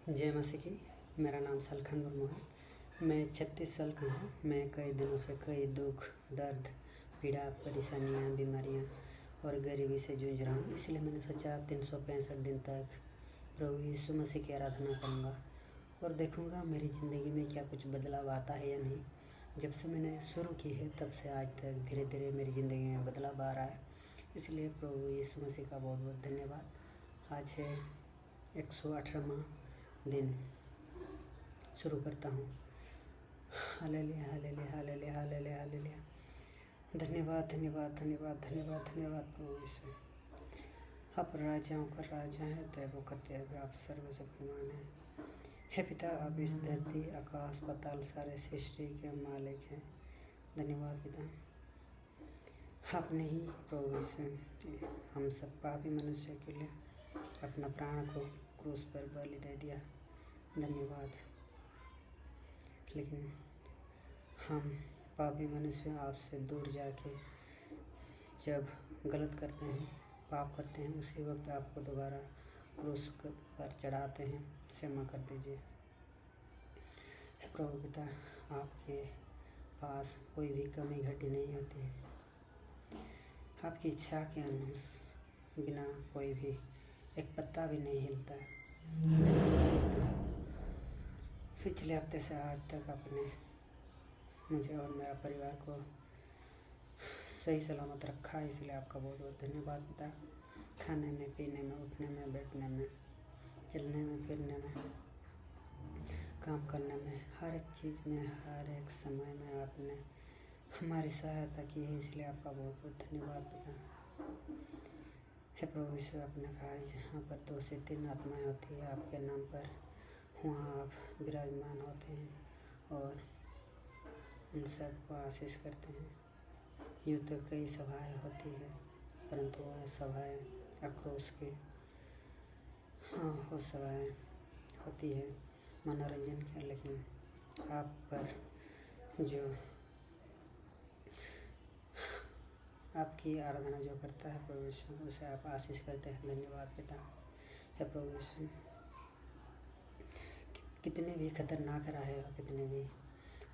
जय मसीह की। मेरा नाम सलखन मुर्मू है। मैं 36 साल का हूँ। मैं कई दिनों से कई दुख, दर्द, पीड़ा, परेशानियाँ, बीमारियाँ और गरीबी से जूझ रहा हूँ। इसलिए मैंने सोचा 365 दिन तक प्रभु यीशु मसीह की आराधना करूँगा और देखूँगा मेरी ज़िंदगी में क्या कुछ बदलाव आता है या नहीं। जब से मैंने शुरू की है तब से आज तक धीरे धीरे मेरी ज़िंदगी में बदलाव आ रहा है। इसलिए प्रभु यीशु मसीह का बहुत बहुत धन्यवाद। आज है 118वां दिन। शुरू करता हूँ। Hallelujah hallelujah hallelujah hallelujah hallelujah. धन्यवाद धन्यवाद धन्यवाद धन्यवाद धन्यवाद प्रभु यीशु। आप राजाओं का राजा है, दैवों का दैव है, आप सर्वशक्तिमान हैं। हे पिता, आप इस धरती, आकाश, पाताल सारे सृष्टि के मालिक हैं। धन्यवाद पिता। आपने ही प्रभु यीशु हम सब पापी मनुष्य के लिए अपना प्राण को क्रूस पर बलि दे दिया। धन्यवाद। लेकिन हम पापी मनुष्य आपसे दूर जाके जब गलत करते हैं, पाप करते हैं, उसी वक्त आपको दोबारा क्रूस पर चढ़ाते हैं। क्षमा कर दीजिए। हे प्रभु पिता, आपके पास कोई भी कमी घटी नहीं होती है। आपकी इच्छा के अनुसार बिना कोई भी एक पत्ता भी नहीं हिलता। धन्यवाद पिता। पिछले हफ्ते से आज तक आपने मुझे और मेरा परिवार को सही सलामत रखा है, इसलिए आपका बहुत बहुत धन्यवाद पिता। खाने में, पीने में, उठने में, बैठने में, चलने में, फिरने में, काम करने में, हर एक चीज़ में, हर एक समय में आपने हमारी सहायता की है, इसलिए आपका बहुत बहुत धन्यवाद पिता। हे प्रभु यीशु, आपने कहा जहाँ पर 2 से 3 आत्माएं होती है आपके नाम पर, वहाँ आप विराजमान होते हैं और उन सब को आशीष करते हैं। यूँ तो कई सभाएं होती हैं, परंतु वह सभाएं आक्रोश की, वो सभाएं होती है मनोरंजन के, लेकिन आप पर जो आपकी आराधना जो करता है प्रभु यीशु, उसे आप आशीष करते हैं। धन्यवाद पिता। हे प्रभु यीशु, कितने भी खतरनाक राहें हो, कितने भी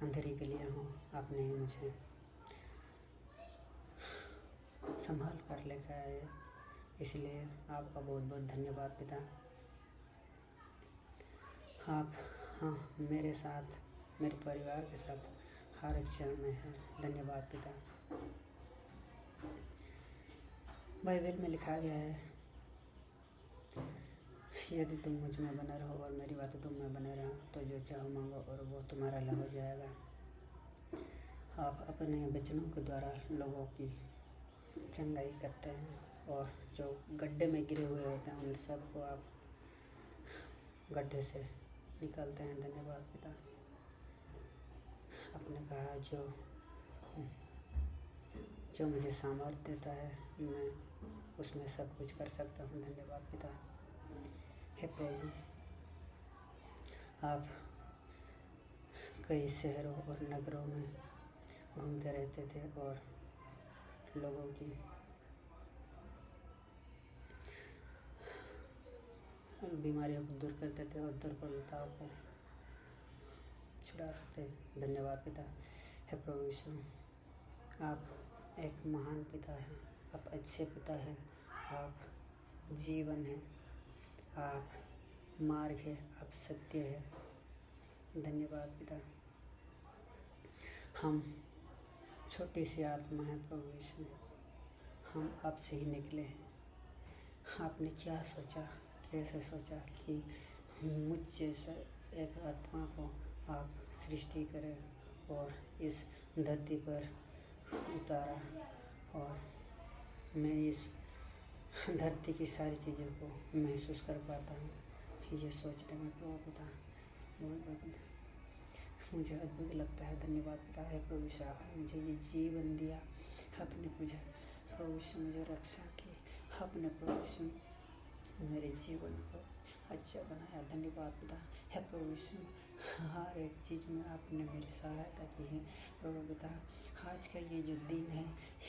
अंधेरी गलियाँ हों, आपने ही मुझे संभाल कर लेकर आए, इसलिए आपका बहुत बहुत धन्यवाद पिता। आप मेरे साथ, मेरे परिवार के साथ हर क्षण में हैं। धन्यवाद पिता। बाइबल में लिखा गया है, यदि तुम मुझ में बने रहो और मेरी बातें तुम में बने रहो तो जो चाहो मांगो और वो तुम्हारा ला हो जाएगा। आप अपने वचनों के द्वारा लोगों की चंगाई करते हैं और जो गड्ढे में गिरे हुए होते हैं उन सब को आप गड्ढे से निकालते हैं। धन्यवाद पिता। आपने कहा जो मुझे सामर्थ्य देता है, मैं उसमें सब कुछ कर सकता हूँ। धन्यवाद पिता। हे प्रभु, आप कई शहरों और नगरों में घूमते रहते थे और लोगों की बीमारियों को दूर करते थे और दुर्बलताओं को छुड़ाते थे। धन्यवाद पिता। हे प्रभु यीशु, आप एक महान पिता हैं, आप अच्छे पिता हैं, आप जीवन हैं, आप मार्ग है, आप सत्य है। धन्यवाद पिता। हम छोटी सी आत्मा है प्रभु यीशु, हम आपसे ही निकले हैं। आपने क्या सोचा, कैसे सोचा कि मुझ जैसे एक आत्मा को आप सृष्टि करें और इस धरती पर उतारा और मैं इस धरती की सारी चीज़ों को महसूस कर पाता हूँ। ये सोचने में प्रभु पिता बहुत मुझे अद्भुत लगता है। धन्यवाद पिता। है प्रभु यीशु, आपने मुझे ये जीवन दिया, आपने मुझे प्रभु यीशु मुझे रक्षा की, आपने प्रभु यीशु मेरे जीवन को अच्छा बनाया। धन्यवाद पिता। है प्रभु यीशु, हर एक चीज़ में आपने मेरी सहायता की है प्रभु पिता। आज का ये जो दिन है,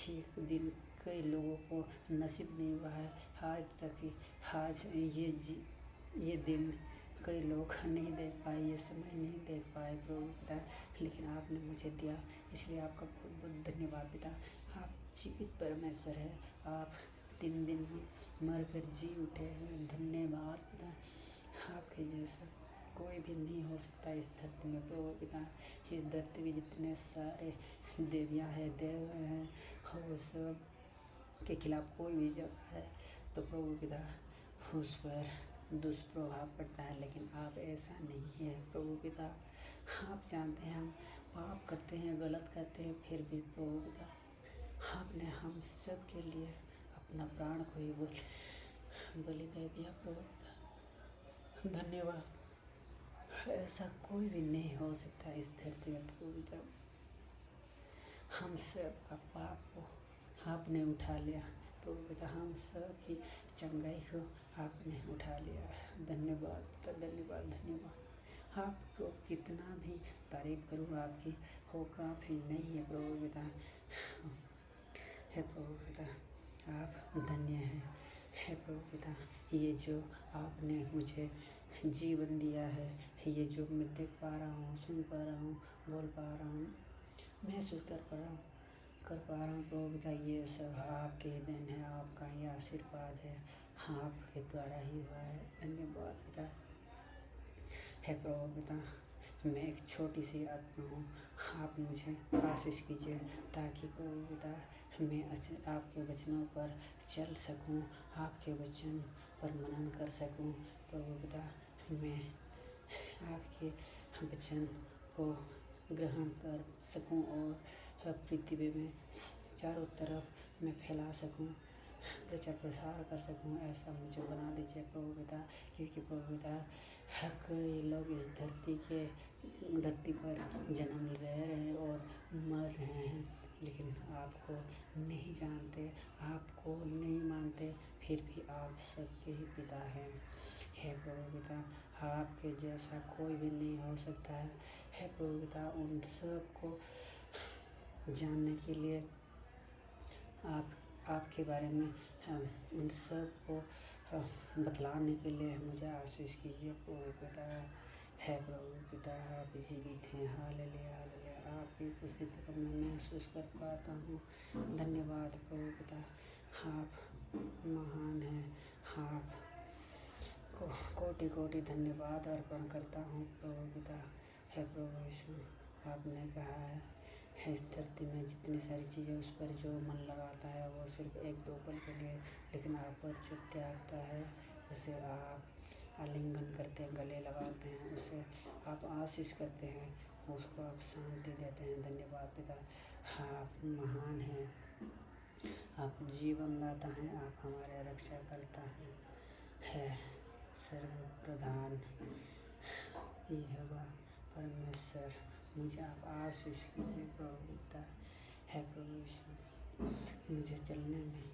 एक दिन कई लोगों को नसीब नहीं हुआ है आज तक ही। आज ये दिन कई लोग नहीं देख पाए, ये समय नहीं देख पाए प्रभु पिता, लेकिन आपने मुझे दिया, इसलिए आपका बहुत बहुत धन्यवाद पिता। आप जीवित परमेश्वर है, आप 3 दिन मर कर जी उठे हैं, धन्यवाद पिता। आपके जैसा कोई भी नहीं हो सकता इस धरती में प्रभु पिता। इस धरती में जितने सारे देवियाँ हैं, देव हैं, वो सब के खिलाफ कोई भी जाता है तो प्रभु पिता उस पर दुष्प्रभाव पड़ता है, लेकिन आप ऐसा नहीं है प्रभु पिता। आप जानते हैं हम पाप करते हैं, गलत करते हैं, फिर भी प्रभु पिता आपने हम सब के लिए अपना प्राण को ही बलि दे दिया प्रभु पिता। धन्यवाद। ऐसा कोई भी नहीं हो सकता इस धरती में प्रभु पिता। हम सब का पाप को आपने उठा लिया प्रभु पिता, हम सब की चंगाई को आपने उठा लिया। धन्यवाद पिता, धन्यवाद धन्यवाद। आपको कितना भी तारीफ करूँ आपकी हो काफ़ी नहीं है प्रभु पिता। हे प्रभु पिता, आप धन्य हैं। हे प्रभु पिता, ये जो आपने मुझे जीवन दिया है, ये जो मैं देख पा रहा हूँ, सुन पा रहा हूँ, बोल पा रहा हूँ, महसूस कर पा रहा हूँ प्रभु पिता, ये सब आपके ही देन है, आपका ही आशीर्वाद है, आपके द्वारा ही हुआ है। धन्यवाद पिता। हे प्रभु पिता, मैं एक छोटी सी आत्मा हूँ, आप मुझे आशीष कीजिए ताकि प्रभु पिता मैं आपके वचनों पर चल सकूँ, आपके वचन पर मनन कर सकूँ प्रभु पिता। मैं आपके वचन को ग्रहण कर सकूं और पृथ्वी में चारों तरफ मैं फैला सकूं, प्रचार प्रसार कर सकूं, ऐसा मुझे बना दीजिए प्रभु पिता। क्योंकि प्रभु पिता कई लोग इस धरती पर जन्म ले रहे हैं और मर रहे हैं, लेकिन आपको नहीं जानते, आपको नहीं मानते, फिर भी आप सबके ही पिता हैं। हे प्रभु पिता, आपके जैसा कोई भी नहीं हो सकता है। हे प्रभु पिता, उन सब को जानने के लिए आपके बारे में उन सब को बतलाने के लिए मुझे आशीष कीजिए प्रभु पिता। है प्रभु पिता, आप जीवित हैं। Hallelujah hallelujah. आपकी उपस्थिति को मैं महसूस कर पाता हूँ। धन्यवाद प्रभु पिता, आप महान हैं। आप को कोटि कोटि धन्यवाद अर्पण करता हूँ प्रभु पिता। है प्रभु यीशु, आपने कहा है इस धरती में जितनी सारी चीज़ें उस पर जो मन लगाता है वो सिर्फ 1-2 पल के लिए, लेकिन आप पर जो त्यागता है उसे आप आलिंगन करते हैं, गले लगाते हैं, उसे आप आशीष करते हैं, उसको आप शांति देते हैं। धन्यवाद पिता, आप महान हैं, आप जीवनदाता हैं, आप हमारे रक्षा करता है सर्वप्रधान यहोवा परमेश्वर, मुझे आप आशीष कीजिए प्रभु पिता। है प्रभु यीशु, मुझे चलने में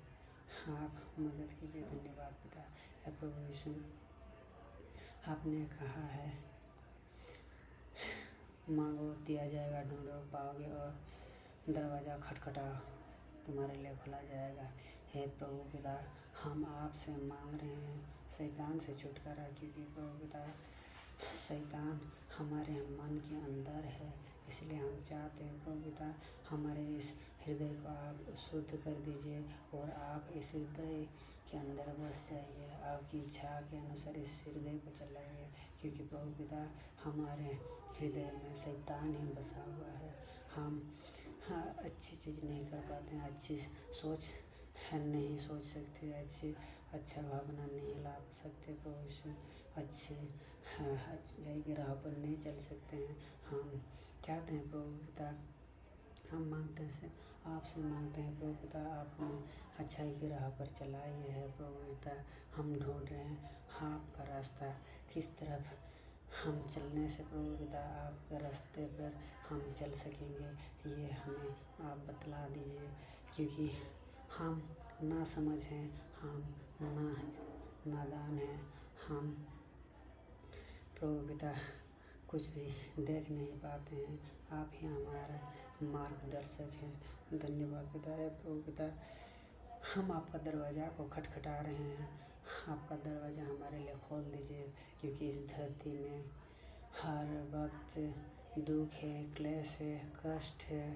आप मदद कीजिए। धन्यवाद पिता। है प्रभु यीशु, आपने कहा है मांगो दिया जाएगा, ढूंढो पाओगे और दरवाज़ा खटखटाओ तुम्हारे लिए खुला जाएगा। हे प्रभु पिता, हम आपसे मांग रहे हैं शैतान से छुटकारा, क्योंकि प्रभु पिता शैतान हमारे मन के अंदर है, इसलिए हम चाहते हैं प्रभु पिता हमारे इस हृदय को आप शुद्ध कर दीजिए और आप इस हृदय के अंदर बस जाइए, आपकी इच्छा के अनुसार इस हृदय को चलाइए, क्योंकि प्रभु पिता हमारे हृदय में शैतान ही बसा हुआ है। हम अच्छी चीज़ नहीं कर पाते हैं, अच्छी सोच नहीं सोच सकते, अच्छा भावना नहीं ला सकते प्रभु यीशु, अच्छाई की राह पर नहीं चल सकते हैं। हम चाहते हैं प्रभु पिता, हम मांगते हैं आपसे मांगते हैं प्रभु पिता, आप हमें अच्छाई की राह पर चलाइए। है प्रभु पिता, हम ढूंढ रहे हैं आपका रास्ता, किस तरफ हम चलने से प्रभु पिता आपके रास्ते पर हम चल सकेंगे, ये हमें आप बतला दीजिए, क्योंकि हम ना समझ हैं, हम नादान हैं, हम प्रभु पिता कुछ भी देख नहीं पाते हैं, आप ही हमारा मार्गदर्शक हैं। धन्यवाद पिता। है प्रभु पिता, हम आपका दरवाज़ा को खटखटा रहे हैं, आपका दरवाज़ा हमारे लिए खोल दीजिए, क्योंकि इस धरती में हर वक्त दुख है, क्लेश है, कष्ट है,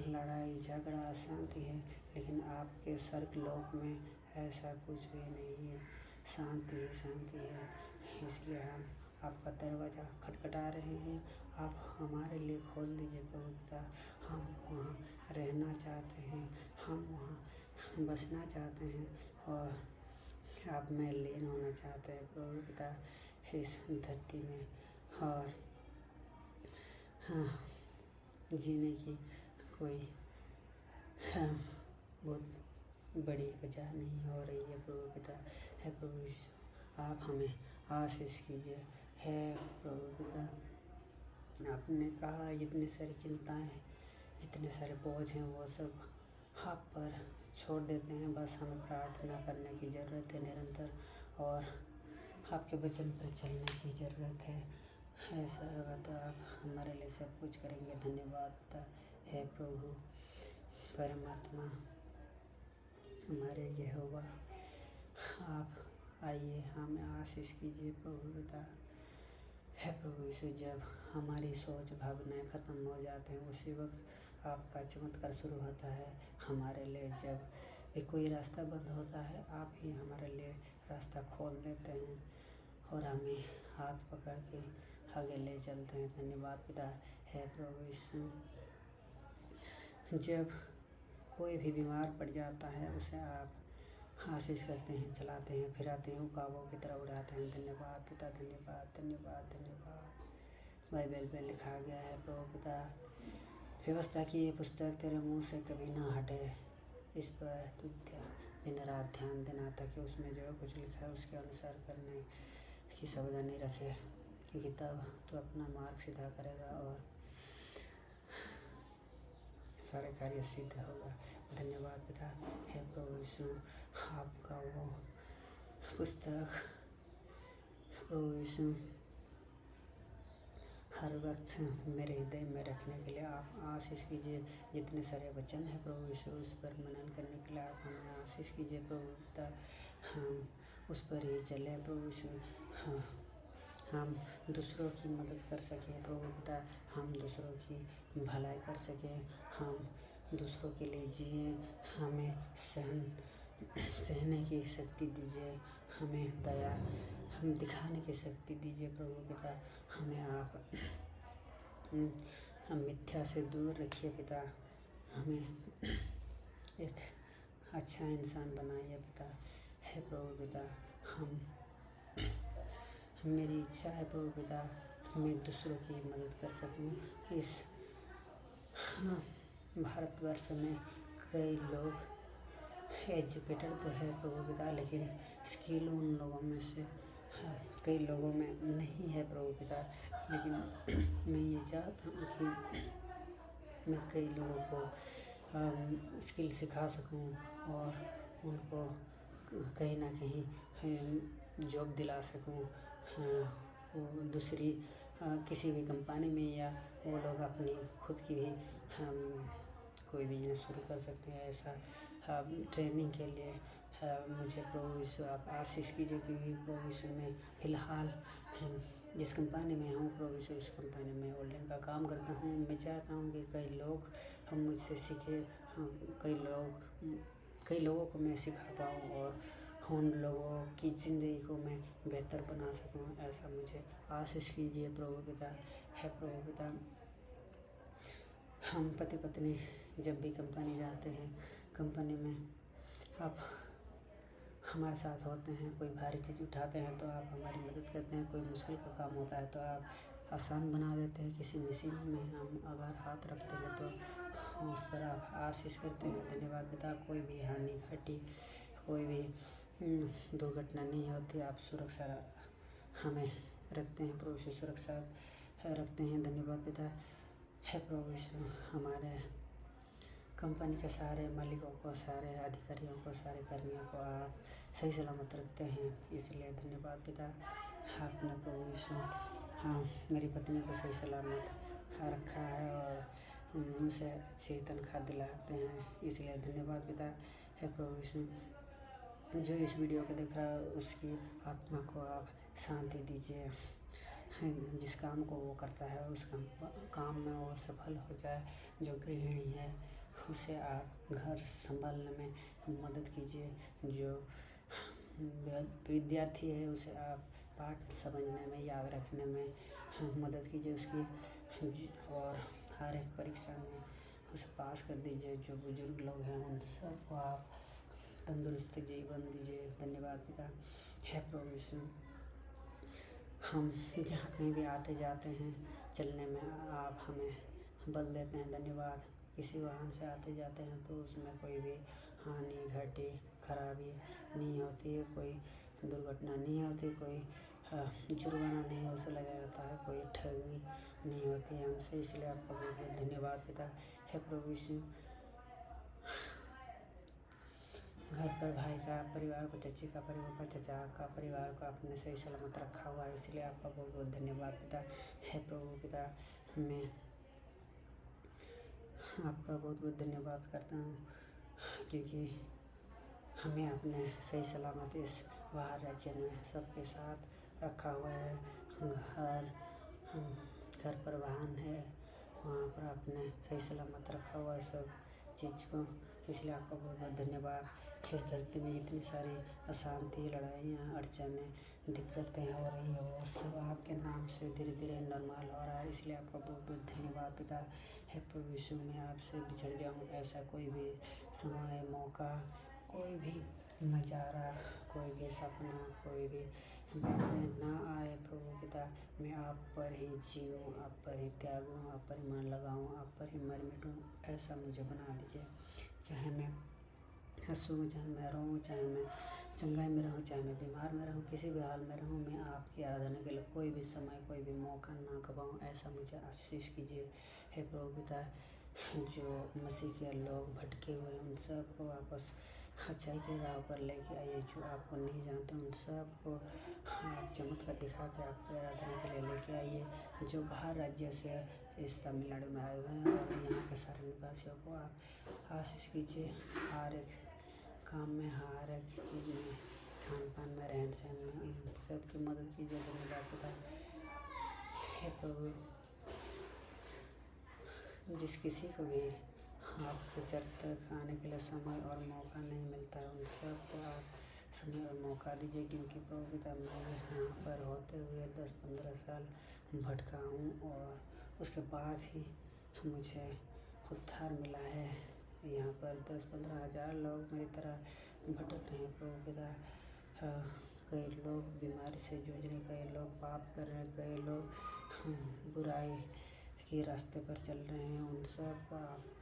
लड़ाई झगड़ा अशांति है, लेकिन आपके स्वर्गलोक में ऐसा कुछ भी नहीं है, शांति ही शांति है। इसलिए हम आपका दरवाज़ा खटखटा रहे हैं, आप हमारे लिए खोल दीजिए प्रभु पिता। हम वहाँ रहना चाहते हैं, हम वहाँ बसना चाहते हैं और आप में लीन होना चाहते हैं प्रभु पिता इस धरती में। और हाँ, जीने की कोई बहुत बड़ी वजह नहीं हो रही है प्रभु पिता। है प्रभु यीशु, आप हमें आशीष कीजिए। है प्रभु पिता, आपने कहा जितनी सारी चिंताएं, जितने सारे बोझ हैं वो सब आप पर छोड़ देते हैं। बस हमें प्रार्थना करने की ज़रूरत है निरंतर, और आपके वचन पर चलने की ज़रूरत है। ऐसा होगा तो आप हमारे लिए सब कुछ करेंगे। धन्यवाद पिता। है प्रभु परमात्मा, हमारे यहोवा, आप आइए हमें आशीष कीजिए प्रभु पिता। है प्रभु यीशु, जब हमारी सोच भावनाएं ख़त्म हो जाते हैं उसी वक्त आपका चमत्कार शुरू होता है हमारे लिए। जब भी कोई रास्ता बंद होता है, आप ही हमारे लिए रास्ता खोल देते हैं और हमें हाथ पकड़ के आगे ले चलते हैं। धन्यवाद पिता। है प्रभु यीशु, जब कोई भी बीमार पड़ जाता है उसे आप आशीष करते हैं, चलाते हैं, फिराते हैं, उकाबों की तरह उड़ाते हैं। धन्यवाद पिता, धन्यवाद धन्यवाद धन्यवाद। बाइबल में लिखा गया है प्रभु पिता, व्यवस्था की ये पुस्तक तेरे मुंह से कभी ना हटे, इस पर तू दिन रात ध्यान देना, ताकि उसमें जो कुछ लिखा है उसके अनुसार करने की सावधानी रखे, क्योंकि तब तू अपना मार्ग सीधा करेगा और सारे कार्य सिद्ध होगा। धन्यवाद पिता। हे प्रभु यीशु, आपका वो पुस्तक प्रभु यीशु हर वक्त मेरे हृदय में रखने के लिए आप आशीष कीजिए। जितने सारे वचन हैं प्रभु यीशु, उस पर मनन करने के लिए आप हमें आशीष कीजिए प्रभु पिता। हम उस पर ही चलें प्रभु यीशु, हम दूसरों की मदद कर सकें प्रभु पिता, हम दूसरों की भलाई कर सकें, हम दूसरों के लिए जिएं। हमें सहने की शक्ति दीजिए, हमें दया हम दिखाने की शक्ति दीजिए प्रभु पिता। हमें आप हम मिथ्या से दूर रखिए पिता, हमें एक अच्छा इंसान बनाइए पिता। है प्रभु पिता, मेरी इच्छा है प्रभु पिता, मैं दूसरों की मदद कर सकूं। इस भारतवर्ष में कई लोग एजुकेटेड तो है प्रभु पिता, लेकिन स्किल उन लोगों में से कई लोगों में नहीं है प्रभु पिता। लेकिन मैं ये चाहता हूँ कि मैं कई लोगों को स्किल सिखा सकूं और उनको कहीं ना कहीं जॉब दिला सकूं, दूसरी किसी भी कंपनी में, या वो लोग अपनी खुद की भी कोई बिजनेस शुरू कर सकते हैं। ऐसा ट्रेनिंग के लिए मुझे प्रभु यीशु आप आशीष कीजिए, क्योंकि प्रभु यीशु में फ़िलहाल जिस कंपनी में हूँ प्रभु यीशु, उस कंपनी में वेल्डिंग का काम करता हूँ। मैं चाहता हूँ कि कई लोग हम मुझसे सीखे, कई लोगों को मैं सिखा पाऊँ और उन लोगों की ज़िंदगी को मैं बेहतर बना सकूँ। ऐसा मुझे आशीष कीजिए प्रभु पिता। है प्रभु पिता, हम पति पत्नी जब भी कंपनी जाते हैं, कंपनी में आप हमारे साथ होते हैं, कोई भारी चीज़ उठाते हैं तो आप हमारी मदद करते हैं, कोई मुश्किल का काम होता है तो आप आसान बना देते हैं, किसी मशीन में हम अगर हाथ रखते हैं तो उस पर आप आशीष करते हैं। धन्यवाद पिता। कोई भी हानि घटी, कोई भी दुर्घटना नहीं होती, आप सुरक्षा हमें रखते हैं प्रभु यीशु, सुरक्षा रखते हैं। धन्यवाद पिता। है प्रभु यीशु, हमारे कंपनी के सारे मालिकों को, सारे अधिकारियों को, सारे कर्मियों को आप सही सलामत रखते हैं, इसलिए धन्यवाद पिता। आपने प्रभु यीशु मेरी पत्नी को सही सलामत रखा है और उसे अच्छी तनख्वाह दिलाते हैं, इसलिए धन्यवाद पिता। है प्रभु यीशु, जो इस वीडियो को देख रहा है उसकी आत्मा को आप शांति दीजिए। जिस काम को वो करता है उस काम में वो सफल हो जाए। जो गृहिणी है उसे आप घर संभालने में मदद कीजिए। जो विद्यार्थी है उसे आप पाठ समझने में, याद रखने में मदद कीजिए उसकी, और हर एक परीक्षा में उसे पास कर दीजिए। जो बुजुर्ग लोग हैं उन सबको आप तंदुरुस्त जीवन दीजिए। धन्यवाद पिता। हे प्रभु यीशु, हम जहाँ कहीं भी आते जाते हैं चलने में आप हमें बल देते हैं। धन्यवाद। किसी वाहन से आते जाते हैं तो उसमें कोई भी हानि घटी खराबी नहीं होती है, कोई दुर्घटना नहीं होती, कोई जुर्माना नहीं वसूला जाता है, कोई ठगी नहीं होती है हमसे। इसलिए आपका बहुत बहुत धन्यवाद पिता। हे प्रभु यीशु, घर पर भाई का परिवार को, चची का परिवार का, चचा का परिवार को आपने सही सलामत रखा हुआ है, इसलिए आपका बहुत बहुत धन्यवाद पिता। हे प्रभु पिता, मैं आपका बहुत बहुत धन्यवाद करता हूँ क्योंकि हमें अपने सही सलामत इस बाहर राज्य में सबके साथ रखा हुआ है। घर पर वाहन है, वहाँ पर आपने सही सलामत रखा हुआ है सब चीज़ को, इसलिए आपका बहुत बहुत धन्यवाद। इस धरती में जितनी सारी अशांति, लड़ाइयाँ, अड़चनें, दिक्कतें हो रही है वो सब आपके नाम से धीरे धीरे नॉर्मल हो रहा है, इसलिए आपका बहुत बहुत धन्यवाद पिता। हे प्रभु यीशु, मैं आपसे बिछड़ जाऊँ ऐसा कोई भी समय, मौका, कोई भी नज़ारा, कोई भी सपना, कोई भी बातें ना आए प्रभु पिता। मैं आप पर ही जीऊँ, आप पर ही त्यागूँ, आप पर ही मन लगाऊँ, आप पर ही मर मिटूँ, ऐसा मुझे बना दीजिए। चाहे मैं हंसूँ, चाहे मैं रोऊँ, चाहे मैं चंगाई में रहूँ, चाहे मैं बीमार में रहूँ, किसी भी हाल में रहूँ, मैं आपकी आराधना के लिए कोई भी समय, कोई भी मौका ना गवाऊँ, ऐसा मुझे आशीष कीजिए। हे प्रभु पिता, जो मसीह के लोग भटके हुए हैं उन सब को वापस अच्छाई के राह पर लेके आइए। जो आपको नहीं जानते उन सब को आप चमत्कार दिखा के आपकी आराधना के लिए लेके आइए। जो बाहर राज्य से इस तमिलनाडु में आए हुए हैं और यहाँ के सारे निवासियों को आप आशीष कीजिए। हर एक काम में, हर एक चीज़ में, खान पान में, रहन सहन में, उन सब की मदद कीजिए। धन्यवाद पिता। हे प्रभु, जिस किसी को भी आपके चर्च तक आने के लिए समय और मौका नहीं मिलता है उन सबको आप समय और मौका दीजिए, क्योंकि प्रभु पिता मैं यहाँ पर होते हुए 10-15 साल भटका हूँ और उसके बाद ही मुझे उद्धार मिला है। यहाँ पर 10-15 हज़ार लोग मेरी तरह भटक रहे हैं प्रभु पिता। कई लोग बीमारी से जूझ रहे, कई लोग पाप कर रहे हैं, कई लोग बुराई के रास्ते पर चल रहे हैं, उन सब को आप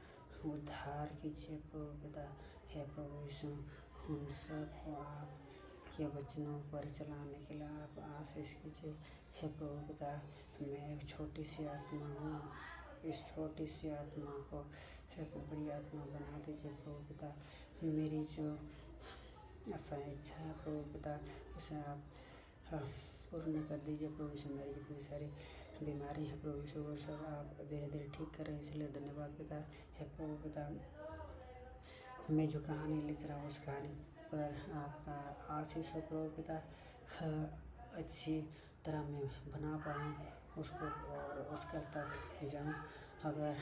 उद्धार कीजिए प्रभु पिता। हे प्रभु यीशु, उन सब को आप के वचनों पर चलाने के लिए आप आशीष कीजिए। हे प्रभु पिता, मैं एक छोटी सी आत्मा हूँ, इस छोटी सी आत्मा को एक बड़ी आत्मा बना दीजिए प्रभु पिता। मेरी जो आशा इच्छा है प्रभु पिता उसे आप पूर्ण कर दीजिए प्रभु यीशु। मेरी जितनी सारी बीमारी है प्रभु यीशु वो सब आप धीरे धीरे ठीक कर रहे हैं, इसलिए धन्यवाद पिता। हे प्रभु पिता, मैं जो कहानी लिख रहा हूँ उस कहानी पर आपका आशीष हो प्रभु पिता। अच्छी तरह मैं बना पाऊँ उसको और उसका तक जाऊँ। अगर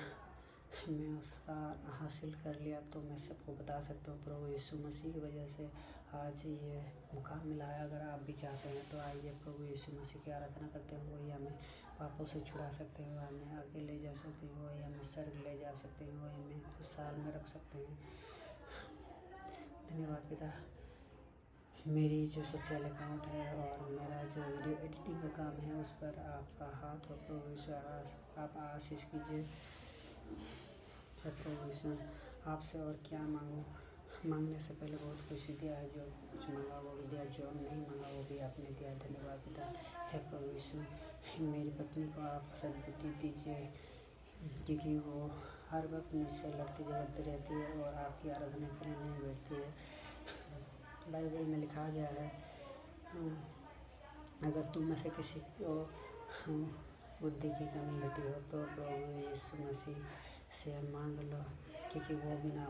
मैं उसका हासिल कर लिया तो मैं सबको बता सकता हूँ प्रभु यीशु मसीह की वजह से आज ये मुकाम मिला है। अगर आप भी चाहते हैं तो आइए प्रभु यीशु मसीह की आराधना करते हैं। वही हमें पापों से छुड़ा सकते हैं, हमें आगे ले जा सकते हैं, वही हमें स्वर्ग ले जा सकते हैं, वही हमें खुशहाल में रख सकते हैं। धन्यवाद पिता। मेरी जो सोशल अकाउंट है और मेरा जो वीडियो एडिटिंग का काम है उस पर आपका हाथ हो प्रभु यीशु, आप आशीष कीजिए। प्रभु यीशु, आपसे और क्या मांगूं? मांगने से पहले बहुत कुछ दिया है, जो कुछ मांगा वो भी दिया, जो नहीं मांगा वो भी आपने दिया। धन्यवाद पिता। हे प्रभु यीशु, मेरी पत्नी को आप सद्बुद्धि दीजिए क्योंकि वो हर वक्त मुझसे लड़ती झगड़ती रहती है और आपकी आराधना करने नहीं बैठती है। बाइबल में लिखा गया है, अगर तुम में से किसी को बुद्धि की कमी घटी हो तो प्रभु यीशु मसीह से मांग लो, क्योंकि वो बिना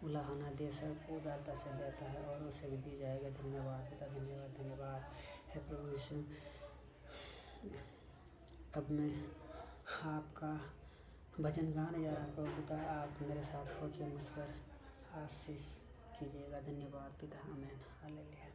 उलाहना दे सब उदारता से देता है और उसे भी दी जाएगा। धन्यवाद पिता, धन्यवाद धन्यवाद है प्रभु यीशु। अब मैं आपका भजन गाने जा रहा हूँ प्रभु पिता, आप मेरे साथ होकर मुझ पर आशीष कीजिएगा। धन्यवाद पिता, आमीन, हालेलुया।